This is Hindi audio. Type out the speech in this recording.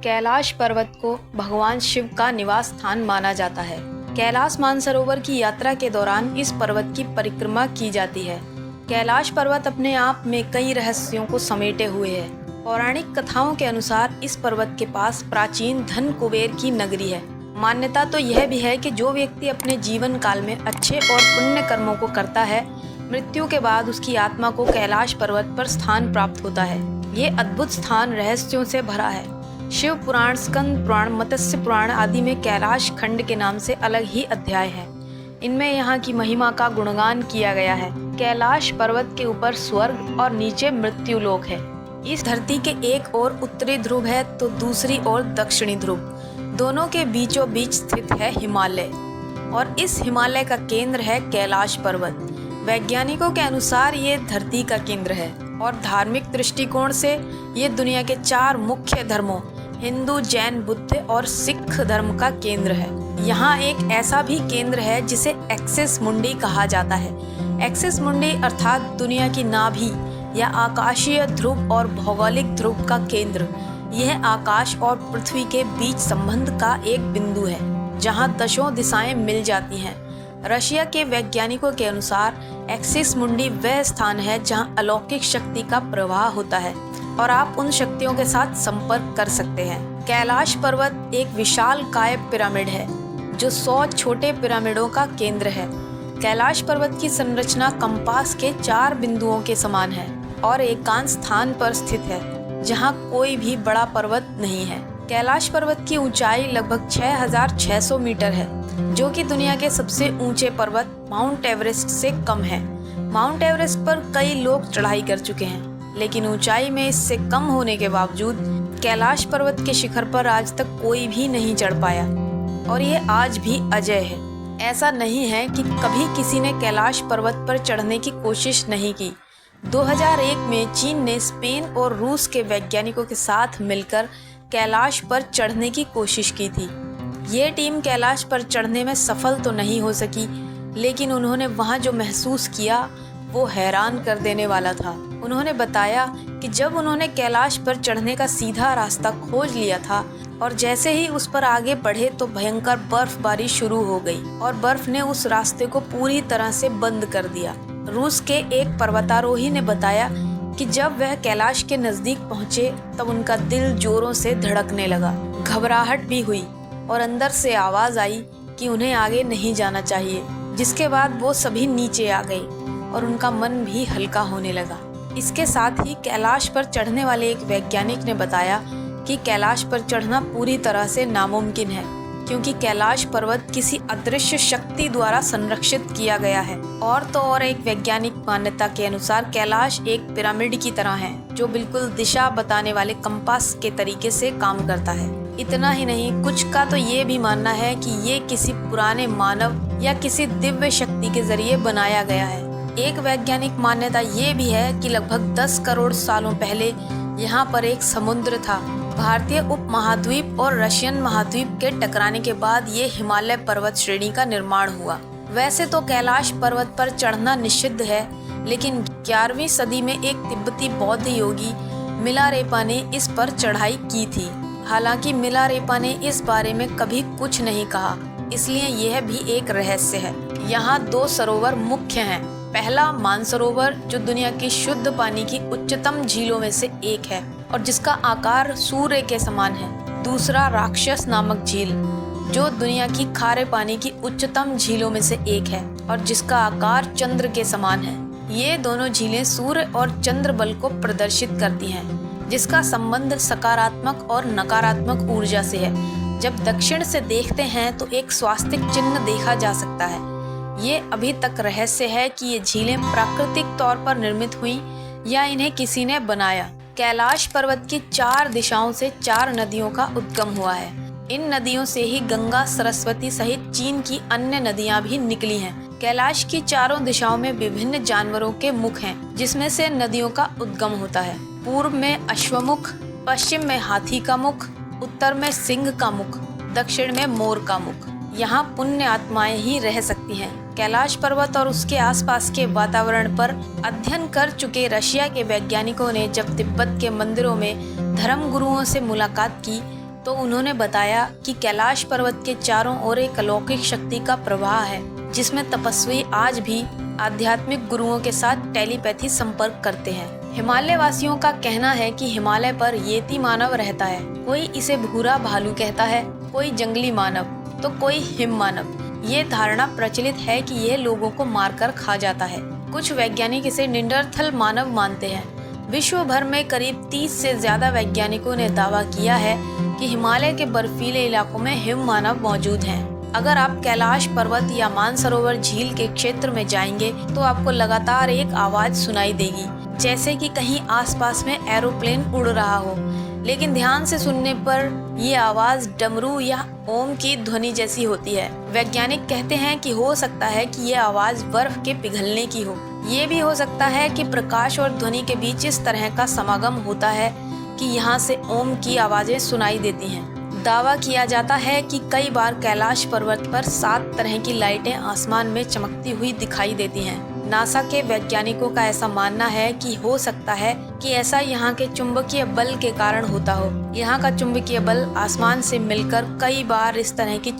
कैलाश पर्वत को भगवान शिव का निवास स्थान माना जाता है। कैलाश मानसरोवर की यात्रा के दौरान इस पर्वत की परिक्रमा की जाती है। कैलाश पर्वत अपने आप में कई रहस्यों को समेटे हुए है। पौराणिक कथाओं के अनुसार इस पर्वत के पास प्राचीन धन कुबेर की नगरी है। मान्यता तो यह भी है कि जो व्यक्ति अपने जीवन काल में अच्छे और पुण्य कर्मों को करता है, मृत्यु के बाद उसकी आत्मा को कैलाश पर्वत पर स्थान प्राप्त होता है। ये अद्भुत स्थान रहस्यों से भरा है। शिव पुराण, स्कंद पुराण, मत्स्य पुराण आदि में कैलाश खंड के नाम से अलग ही अध्याय है। इनमें यहाँ की महिमा का गुणगान किया गया है। कैलाश पर्वत के ऊपर स्वर्ग और नीचे मृत्यु लोक है। इस धरती के एक ओर उत्तरी ध्रुव है तो दूसरी ओर दक्षिणी ध्रुव। दोनों के बीचों बीच स्थित है हिमालय और इस हिमालय का केंद्र है कैलाश पर्वत। वैज्ञानिकों के अनुसार ये धरती का केंद्र है और धार्मिक दृष्टिकोण से ये दुनिया के 4 मुख्य धर्मों हिंदू, जैन, बुद्ध और सिख धर्म का केंद्र है। यहाँ एक ऐसा भी केंद्र है जिसे एक्सिस मुंडी कहा जाता है। एक्सिस मुंडी अर्थात दुनिया की नाभि या आकाशीय ध्रुव और भौगोलिक ध्रुव का केंद्र। यह आकाश और पृथ्वी के बीच संबंध का एक बिंदु है जहाँ दशों दिशाएं मिल जाती हैं। रशिया के वैज्ञानिकों के अनुसार एक्सिस मुंडी वह स्थान है जहाँ अलौकिक शक्ति का प्रवाह होता है और आप उन शक्तियों के साथ संपर्क कर सकते हैं। कैलाश पर्वत एक विशालकाय पिरामिड है जो 100 छोटे पिरामिडों का केंद्र है। कैलाश पर्वत की संरचना कंपास के 4 बिंदुओं के समान है और एकांत स्थान पर स्थित है जहाँ कोई भी बड़ा पर्वत नहीं है। कैलाश पर्वत की ऊंचाई लगभग 6600 मीटर है, जो कि दुनिया के सबसे ऊंचे पर्वत माउंट एवरेस्ट से कम है। माउंट एवरेस्ट पर कई लोग चढ़ाई कर चुके हैं, लेकिन ऊंचाई में इससे कम होने के बावजूद कैलाश पर्वत के शिखर पर आज तक कोई भी नहीं चढ़ पाया और ये आज भी अजेय है। ऐसा नहीं है कि कभी किसी ने कैलाश पर्वत पर चढ़ने की कोशिश नहीं की। 2001 में चीन ने स्पेन और रूस के वैज्ञानिकों के साथ मिलकर कैलाश पर चढ़ने की कोशिश की थी। ये टीम कैलाश पर चढ़ने में सफल तो नहीं हो सकी, लेकिन उन्होंने वहाँ जो महसूस किया वो हैरान कर देने वाला था। उन्होंने बताया कि जब उन्होंने कैलाश पर चढ़ने का सीधा रास्ता खोज लिया था और जैसे ही उस पर आगे बढ़े तो भयंकर बर्फबारी शुरू हो गई और बर्फ ने उस रास्ते को पूरी तरह से बंद कर दिया। रूस के एक पर्वतारोही ने बताया कि जब वह कैलाश के नजदीक पहुंचे तब उनका दिल जोरों से धड़कने लगा, घबराहट भी हुई और अंदर से आवाज आई कि उन्हें आगे नहीं जाना चाहिए। जिसके बाद वो सभी नीचे आ गए और उनका मन भी हल्का होने लगा। इसके साथ ही कैलाश पर चढ़ने वाले एक वैज्ञानिक ने बताया कि कैलाश पर चढ़ना पूरी तरह से नामुमकिन है, क्योंकि कैलाश पर्वत किसी अदृश्य शक्ति द्वारा संरक्षित किया गया है। और तो और एक वैज्ञानिक मान्यता के अनुसार कैलाश एक पिरामिड की तरह है जो बिल्कुल दिशा बताने वाले कंपास के तरीके से काम करता है। इतना ही नहीं, कुछ का तो ये भी मानना है कि ये किसी पुराने मानव या किसी दिव्य शक्ति के जरिए बनाया गया है। एक वैज्ञानिक मान्यता ये भी है कि लगभग 10 करोड़ सालों पहले यहाँ पर एक समुद्र था। भारतीय उपमहाद्वीप और रशियन महाद्वीप के टकराने के बाद ये हिमालय पर्वत श्रेणी का निर्माण हुआ। वैसे तो कैलाश पर्वत पर चढ़ना निषिद्ध है, लेकिन 11वीं सदी में एक तिब्बती बौद्ध योगी मिलारेपा ने इस पर चढ़ाई की थी। हालांकि मिलारेपा ने इस बारे में कभी कुछ नहीं कहा, इसलिए यह भी एक रहस्य है। यहाँ 2 सरोवर मुख्य हैं। पहला मानसरोवर, जो दुनिया की शुद्ध पानी की उच्चतम झीलों में से एक है और जिसका आकार सूर्य के समान है। दूसरा राक्षस नामक झील, जो दुनिया की खारे पानी की उच्चतम झीलों में से एक है और जिसका आकार चंद्र के समान है। ये दोनों झीलें सूर्य और चंद्र बल को प्रदर्शित करती हैं, जिसका संबंध सकारात्मक और नकारात्मक ऊर्जा से है। जब दक्षिण से देखते हैं तो एक स्वास्तिक चिन्ह देखा जा सकता है। ये अभी तक रहस्य है कि ये झीलें प्राकृतिक तौर पर निर्मित हुई या इन्हें किसी ने बनाया। कैलाश पर्वत की 4 दिशाओं से 4 नदियों का उद्गम हुआ है। इन नदियों से ही गंगा, सरस्वती सहित चीन की अन्य नदियां भी निकली हैं। कैलाश की चारों दिशाओं में विभिन्न जानवरों के मुख हैं, जिसमें से नदियों का उद्गम होता है। पूर्व में अश्वमुख, पश्चिम में हाथी का मुख, उत्तर में सिंह का मुख, दक्षिण में मोर का मुख। यहाँ पुण्य आत्माएं ही रह सकती हैं। कैलाश पर्वत और उसके आसपास के वातावरण पर अध्ययन कर चुके रशिया के वैज्ञानिकों ने जब तिब्बत के मंदिरों में धर्म गुरुओं से मुलाकात की तो उन्होंने बताया कि कैलाश पर्वत के चारों ओर एक अलौकिक शक्ति का प्रवाह है, जिसमें तपस्वी आज भी आध्यात्मिक गुरुओं के साथ टेलीपैथी संपर्क करते हैं। हिमालय वासियों का कहना है कि हिमालय पर येती मानव रहता है। कोई इसे भूरा भालू कहता है, कोई जंगली मानव, तो कोई हिम मानव। ये धारणा प्रचलित है कि यह लोगों को मारकर खा जाता है। कुछ वैज्ञानिक इसे निंडरथल मानव मानते हैं। विश्व भर में करीब 30 से ज्यादा वैज्ञानिकों ने दावा किया है कि हिमालय के बर्फीले इलाकों में हिम मानव मौजूद हैं। अगर आप कैलाश पर्वत या मानसरोवर झील के क्षेत्र में जाएंगे तो आपको लगातार एक आवाज सुनाई देगी, जैसे कि कहीं आसपास में एरोप्लेन उड़ रहा हो। लेकिन ध्यान से सुनने पर ये आवाज डमरू या ओम की ध्वनि जैसी होती है। वैज्ञानिक कहते हैं कि हो सकता है कि ये आवाज बर्फ के पिघलने की हो। ये भी हो सकता है कि प्रकाश और ध्वनि के बीच इस तरह का समागम होता है कि यहाँ से ओम की आवाजें सुनाई देती हैं। दावा किया जाता है कि कई बार कैलाश पर्वत पर 7 तरह की लाइटें आसमान में चमकती हुई दिखाई देती हैं। नासा के वैज्ञानिकों का ऐसा मानना है कि हो सकता है कि ऐसा यहाँ के चुंबकीय बल के कारण होता हो। यहाँ का चुंबकीय बल आसमान से मिलकर कई बार इस तरह की